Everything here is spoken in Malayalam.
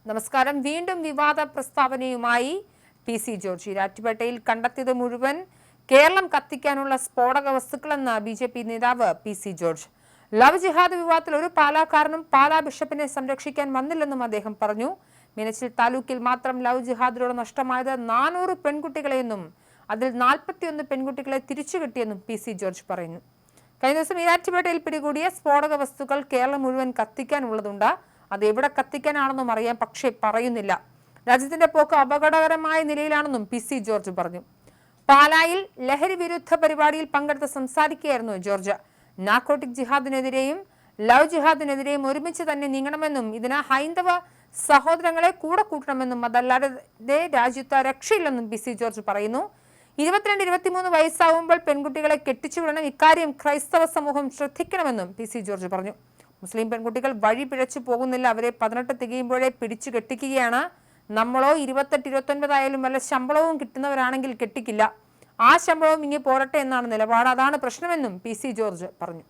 നമസ്കാരം. വീണ്ടും വിവാദ പ്രസ്താവനയുമായി പി.സി. ജോർജ്. ഈരാറ്റുപേട്ടയിൽ കണ്ടെത്തിയത് മുഴുവൻ കേരളം കത്തിക്കാനുള്ള സ്ഫോടക വസ്തുക്കളെന്ന് ബി.ജെ.പി. നേതാവ് പി.സി. ജോർജ്. ലവ് ജിഹാദ് വിവാദത്തിൽ ഒരു പാലാക്കാരനും പാലാ ബിഷപ്പിനെ സംരക്ഷിക്കാൻ വന്നില്ലെന്നും അദ്ദേഹം പറഞ്ഞു. മീനച്ചിൽ താലൂക്കിൽ മാത്രം ലവ് ജിഹാദിലൂടെ നഷ്ടമായത് 400 പെൺകുട്ടികളെയെന്നും അതിൽ 41 പെൺകുട്ടികളെ തിരിച്ചു കിട്ടിയെന്നും പി.സി. ജോർജ് പറയുന്നു. കഴിഞ്ഞ ദിവസം ഈരാറ്റുപേട്ടയിൽ പിടികൂടിയ സ്ഫോടക വസ്തുക്കൾ കേരളം മുഴുവൻ കത്തിക്കാനുള്ളതുണ്ട്. അത് എവിടെ കത്തിക്കാനാണെന്നും അറിയാം, പക്ഷേ പറയുന്നില്ല. രാജ്യത്തിന്റെ പോക്ക് അപകടകരമായ നിലയിലാണെന്നും പി.സി. ജോർജ് പറഞ്ഞു. പാലായിൽ ലഹരി വിരുദ്ധ പരിപാടിയിൽ പങ്കെടുത്ത് സംസാരിക്കുകയായിരുന്നു ജോർജ്. നാർക്കോട്ടിക് ജിഹാദിനെതിരെയും ലവ് ജിഹാദിനെതിരെയും ഒരുമിച്ച് തന്നെ നീങ്ങണമെന്നും ഇതിന് ഹൈന്ദവ സഹോദരങ്ങളെ കൂടെ കൂട്ടണമെന്നും അതല്ലാതെ രാജ്യത്ത് രക്ഷയില്ലെന്നും പി.സി. ജോർജ് പറയുന്നു. 22-23 വയസ്സാവുമ്പോൾ പെൺകുട്ടികളെ കെട്ടിച്ചുവിടണം. ഇക്കാര്യം ക്രൈസ്തവ സമൂഹം ശ്രദ്ധിക്കണമെന്നും പി.സി. ജോർജ് പറഞ്ഞു. മുസ്ലിം പെൺകുട്ടികൾ വഴി പിഴച്ചു പോകുന്നില്ല, അവരെ 18 തികയുമ്പോഴേ പിടിച്ചു കെട്ടിക്കുകയാണ്. നമ്മളോ 28-29 ആയാലും വല്ല ശമ്പളവും കിട്ടുന്നവരാണെങ്കിൽ കെട്ടിക്കില്ല. ആ ശമ്പളവും ഇങ്ങനെ പോരട്ടെ എന്നാണ് നിലപാട്. അതാണ് പ്രശ്നമെന്നും പി.സി. ജോർജ് പറഞ്ഞു.